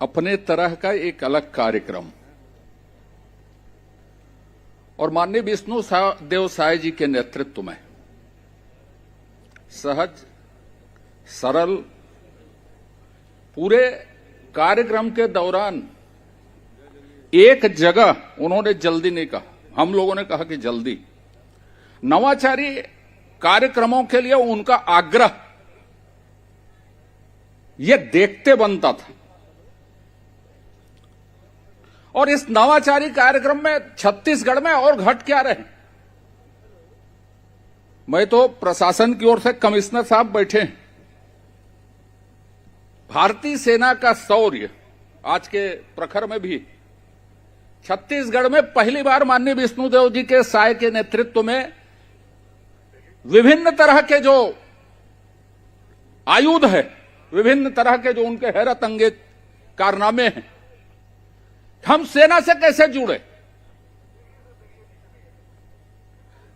अपने तरह का एक अलग कार्यक्रम और माननीय विष्णु देव साय जी के नेतृत्व में सहज, सरल, पूरे कार्यक्रम के दौरान एक जगह उन्होंने जल्दी नहीं कहा, हम लोगों ने कहा कि जल्दी। नवाचारी कार्यक्रमों के लिए उनका आग्रह यह देखते बनता था। और इस नवाचारी कार्यक्रम में छत्तीसगढ़ में और घट क्या रहे। मैं तो प्रशासन की ओर से कमिश्नर साहब बैठे हैं। भारतीय सेना का शौर्य आज के प्रखर में भी छत्तीसगढ़ में पहली बार माननीय विष्णुदेव जी के साय के नेतृत्व में विभिन्न तरह के जो आयुध है, विभिन्न तरह के जो उनके हैरत अंगेज कारनामे हैं, हम सेना से कैसे जुड़े।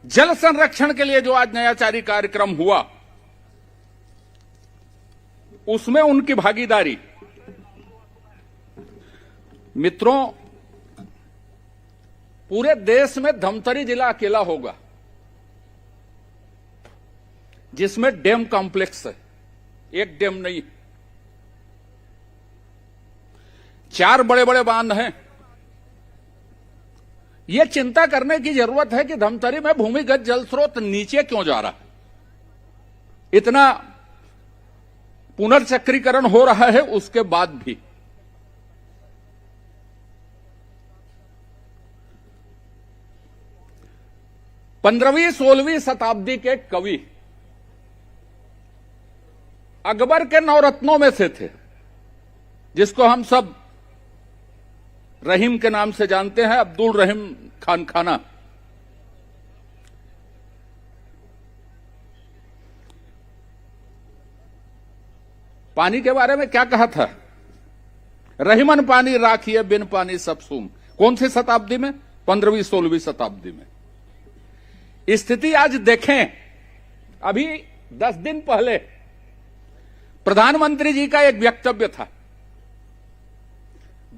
जल संरक्षण के लिए जो आज नयाचारी कार्यक्रम हुआ, उसमें उनकी भागीदारी। मित्रों, पूरे देश में धमतरी जिला अकेला होगा जिसमें डैम कॉम्प्लेक्स है। एक डैम नहीं, 4 बड़े बड़े बांध हैं। यह चिंता करने की जरूरत है कि धमतरी में भूमिगत जल स्रोत नीचे क्यों जा रहा है। इतना पुनर्चक्रीकरण हो रहा है उसके बाद भी। पंद्रहवीं 16वीं शताब्दी के कवि अकबर के नवरत्नों में से थे, जिसको हम सब रहीम के नाम से जानते हैं, अब्दुल रहीम खान खाना। पानी के बारे में क्या कहा था? रहीमन पानी राखिए बिन पानी सब सूम। कौन सी शताब्दी में? 15वीं 16वीं शताब्दी में। स्थिति आज देखें, अभी 10 दिन पहले प्रधानमंत्री जी का एक वक्तव्य था,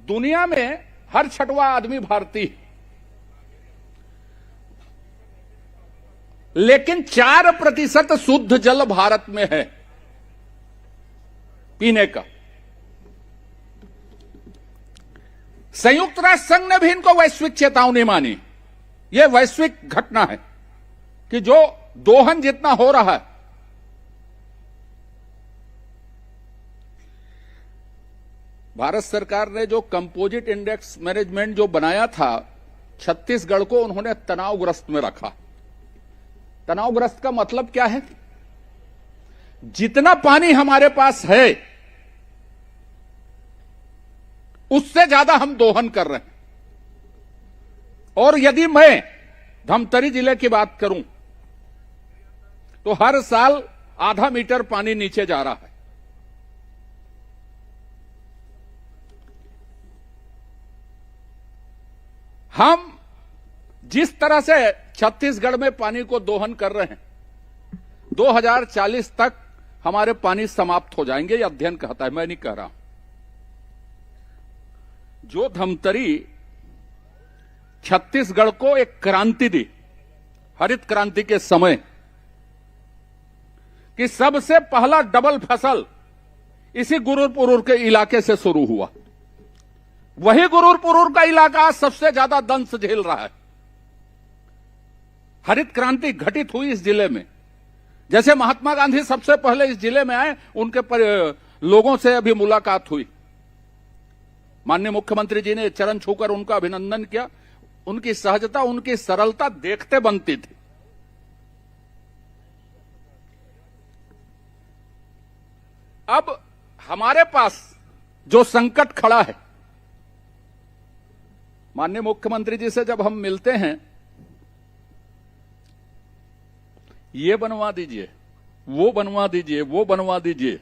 दुनिया में हर 6वां आदमी भारतीय, लेकिन 4% शुद्ध जल भारत में है पीने का। संयुक्त राष्ट्र संघ ने भी इनको वैश्विक चेतावनी मानी। यह वैश्विक घटना है कि जो दोहन जितना हो रहा है, भारत सरकार ने जो कंपोजिट इंडेक्स मैनेजमेंट जो बनाया था, छत्तीसगढ़ को उन्होंने तनावग्रस्त में रखा। तनावग्रस्त का मतलब क्या है? जितना पानी हमारे पास है उससे ज्यादा हम दोहन कर रहे हैं। और यदि मैं धमतरी जिले की बात करूं तो हर साल आधा मीटर पानी नीचे जा रहा है। हम जिस तरह से छत्तीसगढ़ में पानी को दोहन कर रहे हैं, 2040 तक हमारे पानी समाप्त हो जाएंगे, यह अध्ययन कहता है, मैं नहीं कह रहा। जो धमतरी छत्तीसगढ़ को एक क्रांति दी, हरित क्रांति के समय, कि सबसे पहला डबल फसल इसी गुरुरपुर के इलाके से शुरू हुआ। वही गुरुरपुर का इलाका आज सबसे ज्यादा दंश झेल रहा है। हरित क्रांति घटित हुई इस जिले में। जैसे महात्मा गांधी सबसे पहले इस जिले में आए, उनके लोगों से अभी मुलाकात हुई। माननीय मुख्यमंत्री जी ने चरण छूकर उनका अभिनंदन किया। उनकी सहजता, उनकी सरलता देखते बनती थी। अब हमारे पास जो संकट खड़ा है, माननीय मुख्यमंत्री जी से जब हम मिलते हैं, ये बनवा दीजिए, वो बनवा दीजिए, वो बनवा दीजिए,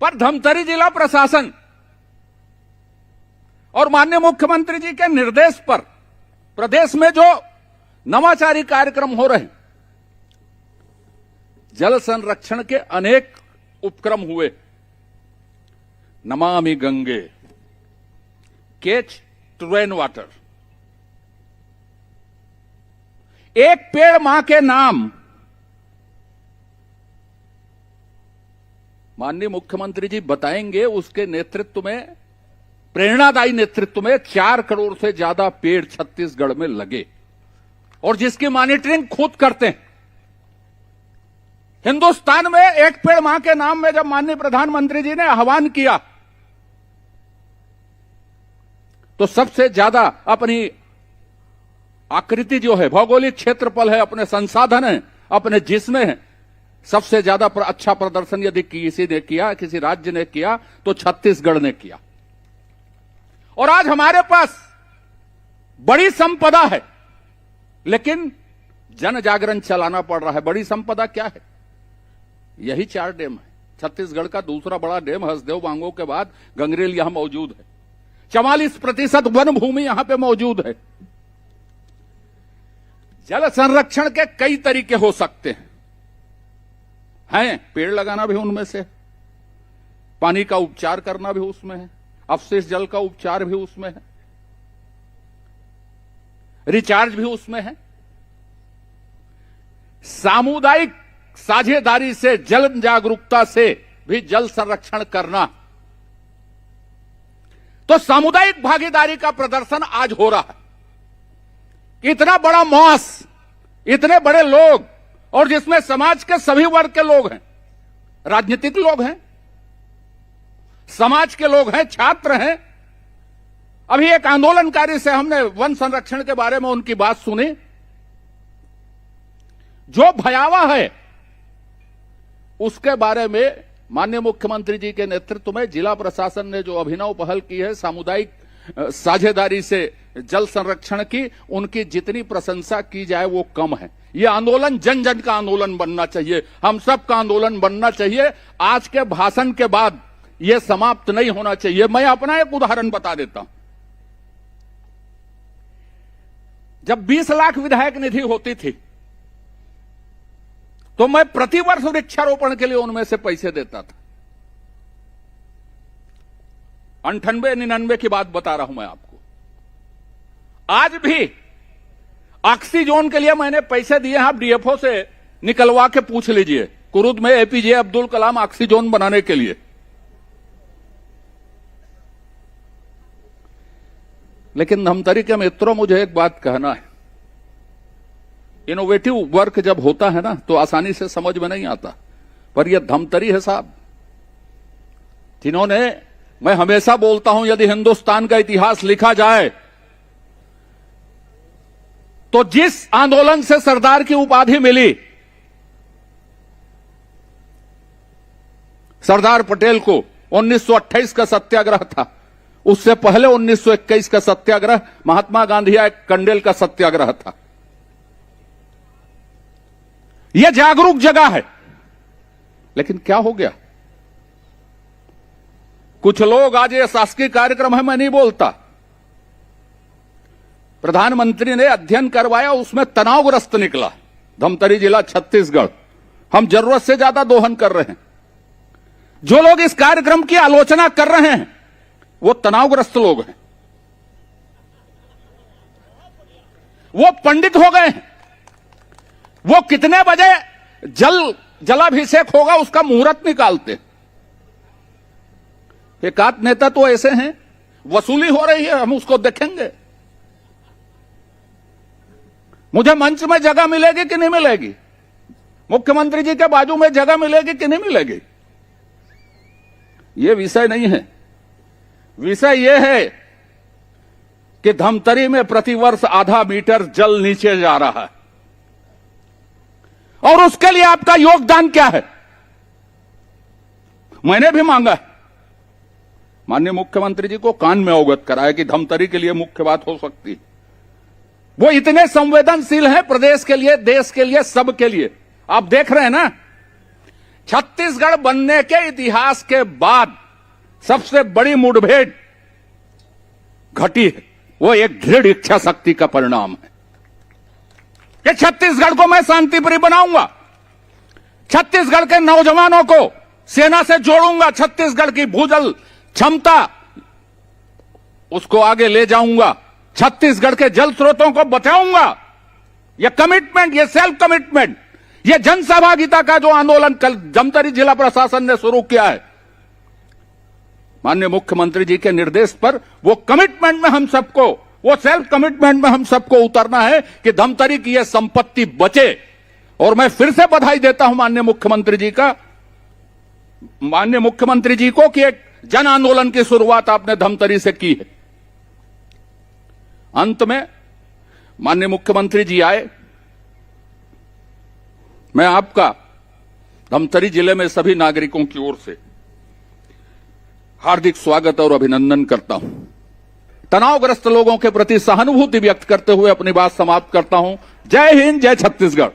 पर धमतरी जिला प्रशासन और माननीय मुख्यमंत्री जी के निर्देश पर प्रदेश में जो नवाचारी कार्यक्रम हो रहे हैं, जल संरक्षण के अनेक उपक्रम हुए। Namami Gange, catch to rain water, एक पेड़ मां के नाम। माननीय मुख्यमंत्री जी बताएंगे, उसके नेतृत्व में, प्रेरणादायी नेतृत्व में 4 करोड़ से ज्यादा पेड़ छत्तीसगढ़ में लगे और जिसकी मॉनिटरिंग खुद करते हैं। हिंदुस्तान में एक पेड़ मां के नाम में जब माननीय प्रधानमंत्री जी ने आह्वान किया तो सबसे ज्यादा अपनी आकृति जो है, भौगोलिक क्षेत्रफल है, अपने संसाधन है, अपने जिस्म है, सबसे ज्यादा अच्छा प्रदर्शन यदि किसी ने किया, किसी राज्य ने किया तो छत्तीसगढ़ ने किया। और आज हमारे पास बड़ी संपदा है, लेकिन जन जागरण चलाना पड़ रहा है। बड़ी संपदा क्या है? यही 4 डैम है। छत्तीसगढ़ का दूसरा बड़ा डैम हसदेव बांगो के बाद गंगरेल यहां मौजूद है। 44% वन भूमि यहां पे मौजूद है। जल संरक्षण के कई तरीके हो सकते हैं, पेड़ लगाना भी उनमें से, पानी का उपचार करना भी उसमें है, अवशेष जल का उपचार भी उसमें है, रिचार्ज भी उसमें है, सामुदायिक साझेदारी से, जल जागरूकता से भी जल संरक्षण करना। तो सामुदायिक भागीदारी का प्रदर्शन आज हो रहा है। इतना बड़ा मॉस, इतने बड़े लोग, और जिसमें समाज के सभी वर्ग के लोग हैं, राजनीतिक लोग हैं, समाज के लोग हैं, छात्र हैं। अभी एक आंदोलनकारी से हमने वन संरक्षण के बारे में उनकी बात सुनी। जो भयावह है उसके बारे में माननीय मुख्यमंत्री जी के नेतृत्व में जिला प्रशासन ने जो अभिनव पहल की है, सामुदायिक साझेदारी से जल संरक्षण की, उनकी जितनी प्रशंसा की जाए वो कम है। यह आंदोलन जन जन का आंदोलन बनना चाहिए, हम सब का आंदोलन बनना चाहिए। आज के भाषण के बाद यह समाप्त नहीं होना चाहिए। मैं अपना एक उदाहरण बता देता हूं। जब 20 लाख विधायक निधि होती थी तो मैं प्रतिवर्ष वृक्षारोपण के लिए उनमें से पैसे देता था। 98-99 की बात बता रहा हूं मैं आपको। आज भी ऑक्सीजोन के लिए मैंने पैसे दिए हैं, आप डीएफओ से निकलवा के पूछ लीजिए। कुरुद में एपीजे अब्दुल कलाम ऑक्सीजोन बनाने के लिए। लेकिन धमतरी के मित्रों, मुझे एक बात कहना है, इनोवेटिव वर्क जब होता है ना तो आसानी से समझ में नहीं आता, पर यह धमतरी है साहब, जिन्होंने, मैं हमेशा बोलता हूं, यदि हिंदुस्तान का इतिहास लिखा जाए तो जिस आंदोलन से सरदार की उपाधि मिली, सरदार पटेल को 1928 का सत्याग्रह था, उससे पहले 1921 का सत्याग्रह महात्मा गांधी या कंडेल का सत्याग्रह था। यह जागरूक जगह है, लेकिन क्या हो गया? कुछ लोग, आज ये शासकीय कार्यक्रम है, मैं नहीं बोलता, प्रधानमंत्री ने अध्ययन करवाया, उसमें तनावग्रस्त निकला धमतरी जिला छत्तीसगढ़। हम जरूरत से ज्यादा दोहन कर रहे हैं। जो लोग इस कार्यक्रम की आलोचना कर रहे हैं वो तनावग्रस्त लोग हैं, वो पंडित हो गए हैं। वो कितने बजे जलाभिषेक होगा उसका मुहूर्त निकालते। एकाध नेता तो ऐसे हैं, वसूली हो रही है, हम उसको देखेंगे। मुझे मंच में जगह मिलेगी कि नहीं मिलेगी? मुख्यमंत्री जी के बाजू में जगह मिलेगी कि नहीं मिलेगी? यह विषय नहीं है। विषय यह है कि धमतरी में प्रतिवर्ष आधा मीटर जल नीचे जा रहा है, और उसके लिए आपका योगदान क्या है? मैंने भी मांगा, माननीय मुख्यमंत्री जी को कान में अवगत कराया कि धमतरी के लिए मुख्य बात हो सकती है। वो इतने संवेदनशील हैं प्रदेश के लिए, देश के लिए, सब के लिए। आप देख रहे हैं ना, छत्तीसगढ़ बनने के इतिहास के बाद सबसे बड़ी मुठभेड़ घटी है, वो एक दृढ़ इच्छा शक्ति का परिणाम है कि छत्तीसगढ़ को मैं शांतिप्रिय बनाऊंगा, छत्तीसगढ़ के नौजवानों को सेना से जोड़ूंगा, छत्तीसगढ़ की भूजल क्षमता उसको आगे ले जाऊंगा, छत्तीसगढ़ के जल स्रोतों को बचाऊंगा। यह कमिटमेंट, यह सेल्फ कमिटमेंट, यह जन सहभागिता का जो आंदोलन कल धमतरी जिला प्रशासन ने शुरू किया है, माननीय मुख्यमंत्री जी के निर्देश पर वो कमिटमेंट में हम सबको, वो सेल्फ कमिटमेंट में हम सबको उतरना है कि धमतरी की यह संपत्ति बचे। और मैं फिर से बधाई देता हूं माननीय मुख्यमंत्री जी को कि एक जन आंदोलन की शुरुआत आपने धमतरी से की है। अंत में माननीय मुख्यमंत्री जी आए, मैं आपका धमतरी जिले में सभी नागरिकों की ओर से हार्दिक स्वागत और अभिनंदन करता हूं। तनावग्रस्त लोगों के प्रति सहानुभूति व्यक्त करते हुए अपनी बात समाप्त करता हूं। जय हिंद, जय छत्तीसगढ़।